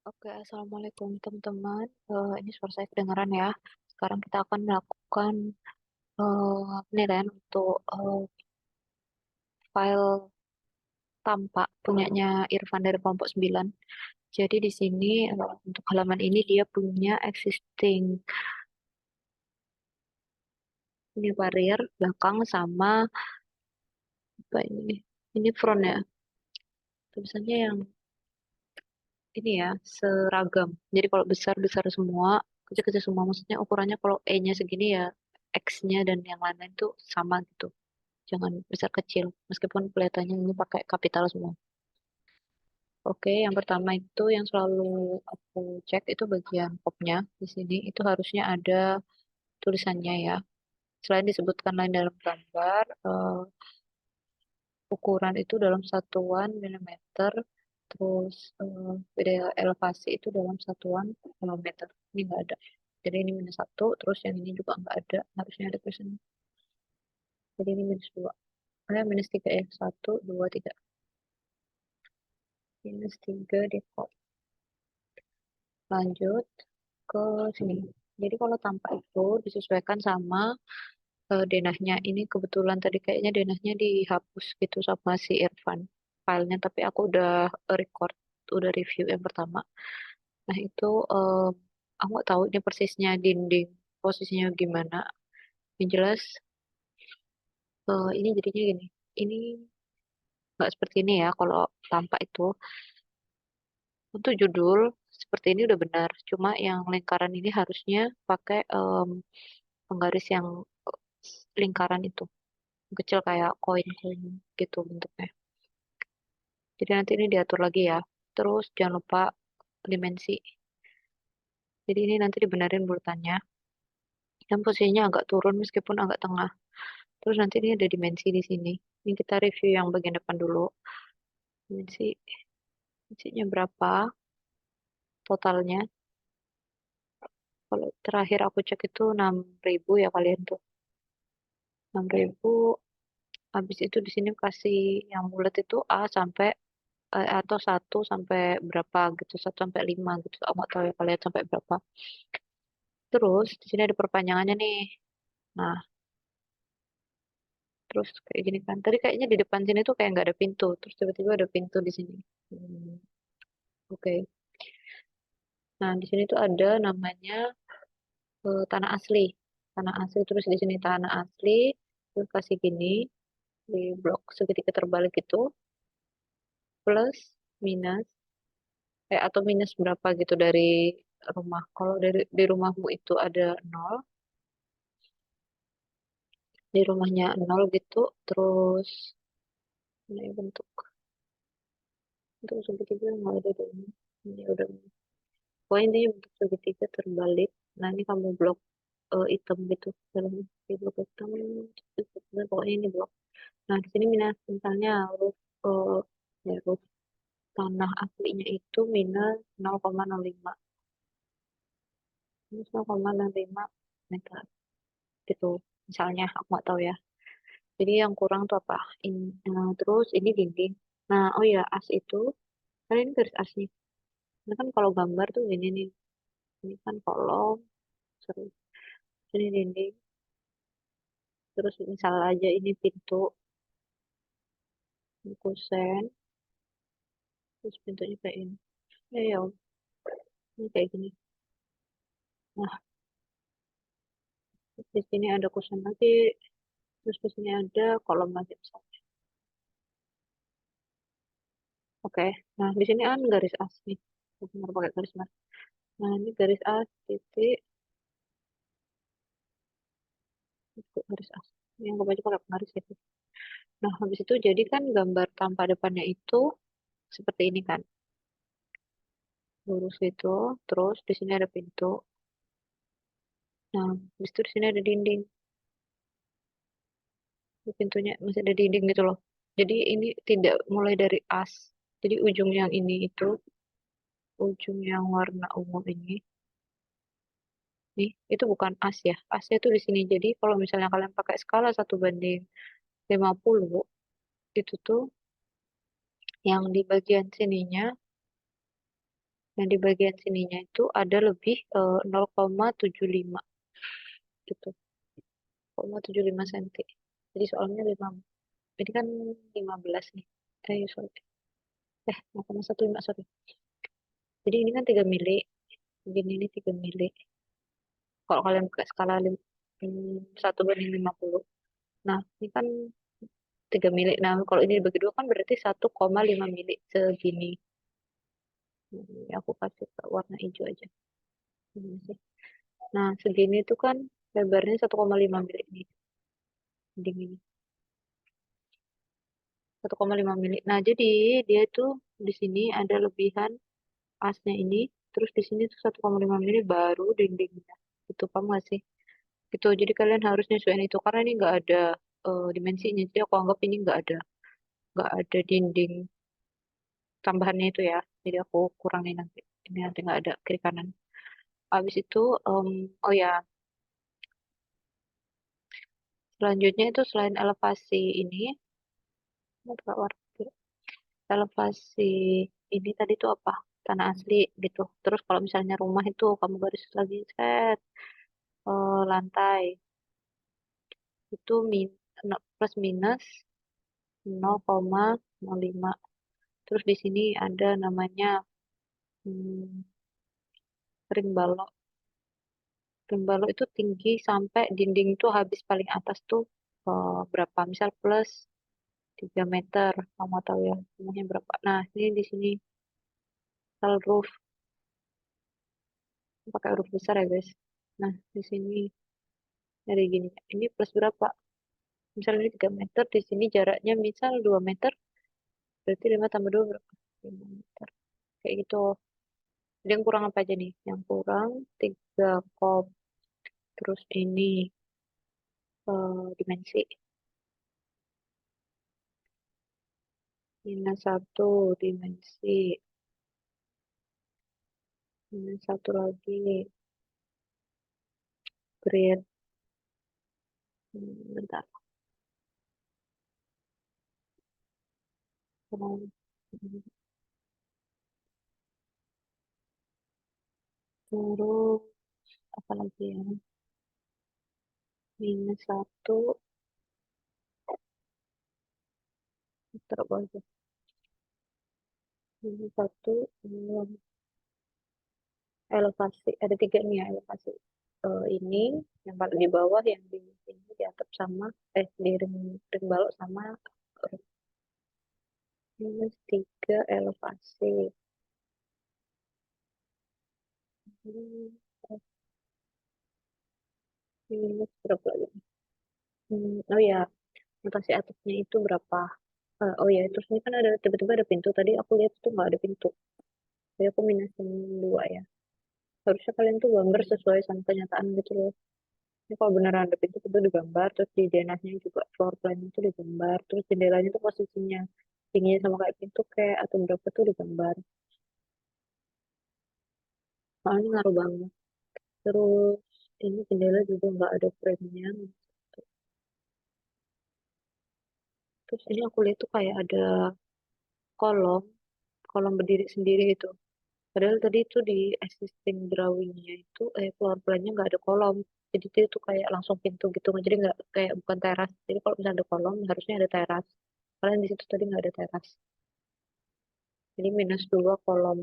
Oke, assalamualaikum teman-teman. Ini suara saya kedengaran ya. Sekarang kita akan melakukan penilaian untuk file tampak punyanya Irfan dari kelompok 9. Jadi di sini untuk halaman ini dia punya existing ini barrier belakang sama apa ini? Ini front ya. Tulisannya yang ini ya seragam. Jadi kalau besar besar semua, kecil-kecil semua. Maksudnya ukurannya kalau E-nya segini ya X-nya dan yang lain-lain tuh sama gitu. Jangan besar kecil meskipun kelihatannya ini pakai kapital semua. Oke, yang pertama itu yang selalu aku cek itu bagian popnya. Di sini itu harusnya ada tulisannya ya. Selain disebutkan lain dalam gambar, ukuran itu dalam satuan milimeter, terus beda elevasi itu dalam satuan kilometer. Ini nggak ada. Jadi ini -1, terus yang ini juga nggak ada. Harusnya ada tulisannya. Jadi ini -2. -3 ya. 1, 2, 3. -3 di pop. Lanjut ke sini. Jadi kalau tampak itu disesuaikan sama denahnya. Ini kebetulan tadi kayaknya denahnya dihapus gitu sama si Irfan filenya, tapi aku udah record, udah review yang pertama. Nah itu aku nggak tahu ini persisnya dinding posisinya gimana. Yang jelas ini jadinya gini. Ini nggak seperti ini ya kalau tampak itu. Untuk judul seperti ini udah benar. Cuma yang lingkaran ini harusnya pakai penggaris yang lingkaran itu kecil kayak koin-koin gitu bentuknya. Jadi nanti ini diatur lagi ya. Terus jangan lupa dimensi. Jadi ini nanti dibenerin bulatannya. Dan posisinya agak turun meskipun agak tengah. Terus nanti ini ada dimensi di sini. Ini kita review yang bagian depan dulu. Dimensinya berapa totalnya. Kalau terakhir aku cek itu 6.000 ya kalian tuh. 6.000. Habis itu di sini kasih yang bulat itu A sampai atau 1 sampai berapa gitu, 1 sampai 5 gitu. Aku nggak tahu ya kalian sampai berapa. Terus di sini ada perpanjangannya nih. Nah, terus kayak gini kan. Tadi kayaknya di depan sini tuh kayak nggak ada pintu. Terus tiba-tiba ada pintu di sini. Oke. Nah, di sini tuh ada namanya tanah asli. Tanah asli terus di sini tanah asli. Terus kasih gini di blok segitiga terbalik itu plus minus atau minus berapa gitu dari rumah. Kalau dari di rumahmu itu ada 0, di rumahnya 0 gitu, terus ini bentuk segitiga nggak ada dong. Ini udah. Pokoknya ini bentuk segitiga terbalik. Nah ini kamu blok hitam gitu dalam di blok hitam. Pokoknya ini blok. Nah di sini minus misalnya roof roof tanah aslinya itu minus 0,05 minus 0,05 meter gitu. Misalnya aku nggak tahu ya. Jadi yang kurang tuh apa? Terus ini dinding. Nah, oh ya, as itu, kan ini garis as nih. Ini kan kalau gambar tuh gini nih. Ini kan kolom, terus ini dinding. Terus misal aja ini pintu, ini kusen, terus pintunya kayak ini. Ya, ini kayak gini. Nah, terus di sini ada kusen lagi, terus di sini ada kolom lagi misalnya. Oke, nah di sini kan garis as nih. Aku benar pakai garis mas. Nah, ini garis as, titik, itu garis as. Ini yang aku baca pakai penggaris gitu. Nah, habis itu jadi kan gambar tanpa depannya itu seperti ini kan. Lurus gitu, terus di sini ada pintu. Nah, habis itu di sini ada dinding. Di pintunya masih ada dinding gitu loh. Jadi ini tidak mulai dari as. Jadi ujung yang ini itu, ujung yang warna ungu ini, nih, itu bukan as ya. Asnya tuh di sini. Jadi kalau misalnya kalian pakai skala 1:50, itu tuh yang di bagian sininya Nah, di bagian sininya itu ada lebih 0,75 gitu. 0,75 cm. Jadi soalnya 5, ini kan 15 nih. Sorry. 0,15 sorry. Jadi ini kan 3 mili. Begini ini 3 mili. Kalau kalian pakai skala 1 banding 50. Nah, ini kan 3 mili. Nah, kalau ini dibagi dua kan berarti 1,5 mili segini. Ini aku kasih ke warna hijau aja. Ini sih. Nah, segini itu kan lebarnya 1,5 mili ini. Dingin. 1,5 mili. Nah, jadi dia itu di sini ada lebihan asnya ini. Terus di sini tuh 1,5 mili baru dindingnya. Itu paham nggak sih? Gitu. Jadi kalian harus nyesuaiin itu karena ini nggak ada dimensinya. Jadi aku anggap ini nggak ada dinding tambahannya itu ya. Jadi aku kurangin nanti. Ini nanti nggak ada kiri kanan. Habis itu, oh ya, selanjutnya itu selain elevasi ini, apa warna biru? Elevasi ini tadi tuh apa? Tanah asli gitu. Terus kalau misalnya rumah itu kamu garis lagi set lantai itu plus minus 0,05. Terus di sini ada namanya hmm, ring balok. Ring balok itu tinggi sampai dinding tuh habis paling atas tuh berapa? Misal plus 3 meter. Kamu tahu ya, rumahnya berapa? Nah, ini di sini misal roof pakai huruf besar ya, guys. Nah, di sini dari gini. Ini plus berapa? Misalnya ini 3 meter, di sini jaraknya misal 2 meter, berarti 5 tambah 2 berapa? 5 meter. Kayak gitu. Jadi yang kurang apa aja nih? Yang kurang 3 kop. Terus ini dimensi. Minus 1 dimensi. Minus 1 lagi grid. Bentar. Hmm, Terus apa lagi ya? Minus 1. Terus aja. Minus 1. Elevasi ada 3 nih ya elevasi. Ini yang paling di bawah, yang di sini di atap sama di ring balok sama minus 3 elevasi. Hmm, minus berapa lagi? Oh ya, notasi atapnya itu berapa? Oh ya, terus ini kan ada tiba-tiba ada pintu. Tadi aku lihat itu nggak ada pintu. Jadi aku minusin 2 ya. Harusnya kalian tuh gambar sesuai sama kenyataan gitu loh. Ini kalau beneran ada pintu itu digambar, terus di denahnya juga floor plan itu digambar, terus jendelanya tuh posisinya tingginya sama kayak pintu kayak atau berapa tuh digambar. Soalnya ngaruh banget. Terus ini jendela juga nggak ada frame-nya. Terus ini aku lihat tuh kayak ada kolom, kolom berdiri sendiri gitu. Padahal tadi itu di existing drawing-nya itu floor plan-nya nggak ada kolom. Jadi dia tuh kayak langsung pintu gitu. Jadi nggak kayak bukan teras. Jadi kalau misalnya ada kolom harusnya ada teras. Kalian di situ tadi nggak ada teras. Jadi minus 2 kolom.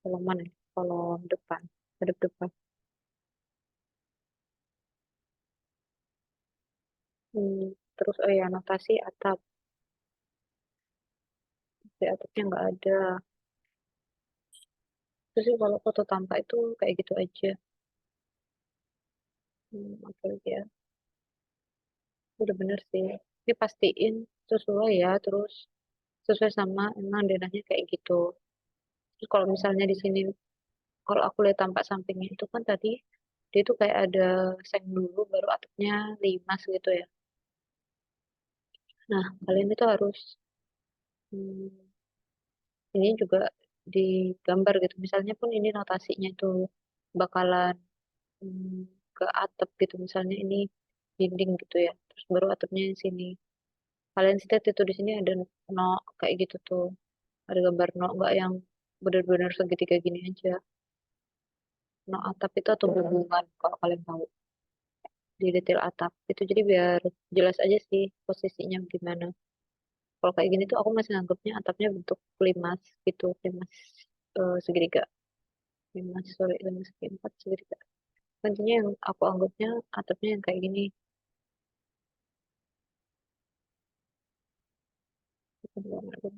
Kolom mana? Ya? Kolom depan. Hadap depan. Terus ya notasi atap. Di atapnya nggak ada. Terus sih kalau foto tampak itu kayak gitu aja. Apa lagi ya? Udah bener sih. Ini pastiin sesuai ya. Terus sesuai sama emang denahnya kayak gitu. Terus kalau misalnya di sini, kalau aku lihat tampak sampingnya itu kan tadi dia tuh kayak ada seng dulu baru atapnya limas gitu ya. Nah, kalian itu harus hmm, ini juga digambar gitu. Misalnya pun ini notasinya tuh bakalan hmm, ke atap gitu. Misalnya ini dinding gitu ya. Terus baru atapnya di sini. Kalian lihat itu di sini ada no kayak gitu tuh. Ada gambar no, nggak yang benar-benar segitiga gini aja. No atap itu atau hubungan kalau kalian tahu di detail atap itu, jadi biar jelas aja sih posisinya gimana. Kalau kayak gini tuh aku masih nganggapnya atapnya bentuk limas gitu, limas segitiga, limas sorry limas segi empat segitiga. Intinya yang aku anggapnya atapnya yang kayak gini, bukan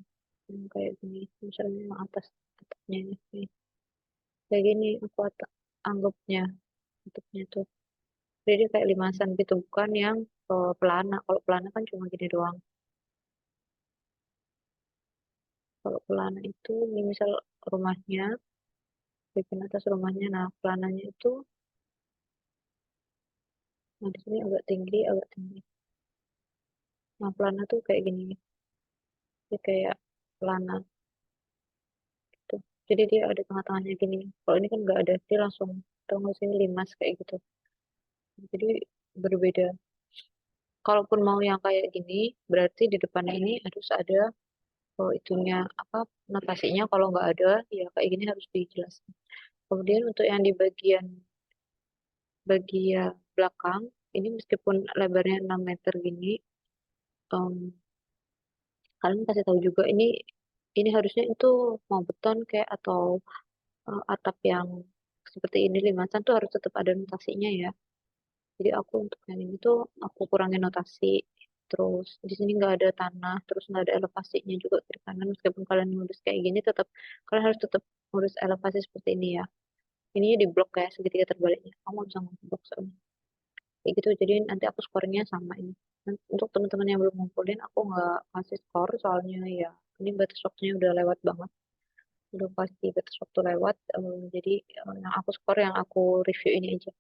yang kayak gini. Misalnya yang atas atapnya ini kayak gini, aku anggapnya atapnya tuh. Jadi kayak limasan gitu, bukan yang pelana. Kalau pelana kan cuma gini doang. Kalau pelana itu, ini misal rumahnya, bagian atas rumahnya, nah pelananya itu, nah di sini agak tinggi, agak tinggi. Nah pelana tuh kayak gini, dia kayak pelana tuh. Jadi dia ada tengah-tengahnya gini. Kalau ini kan nggak ada, dia langsung tengah sini limas kayak gitu. Jadi berbeda. Kalaupun mau yang kayak gini, berarti di depannya ini harus ada itunya apa notasinya. Kalau nggak ada, ya kayak gini harus dijelaskan. Kemudian untuk yang di bagian belakang, ini meskipun lebarnya 6 meter gini, em, kalian kasih tahu juga ini harusnya itu mau beton kayak atau atap yang seperti ini limasan tuh harus tetap ada notasinya ya. Jadi aku untuk yang ini tuh aku kurangin notasi. Terus di sini nggak ada tanah, terus nggak ada elevasinya juga kiri kanan. Meskipun kalian ngurus kayak gini, tetap kalian harus tetap ngurus elevasi seperti ini ya. Ini di blok kayak segitiga terbaliknya. Kamu bisa ngeblok soalnya. Kayak gitu. Jadi nanti aku skornya sama ini. Untuk teman-teman yang belum ngumpulin, aku nggak kasih skor soalnya ya ini batas waktunya udah lewat banget. Udah pasti batas waktu lewat. Jadi yang aku skor yang aku review ini aja.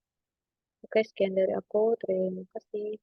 Oke, sekian dari aku. Terima kasih.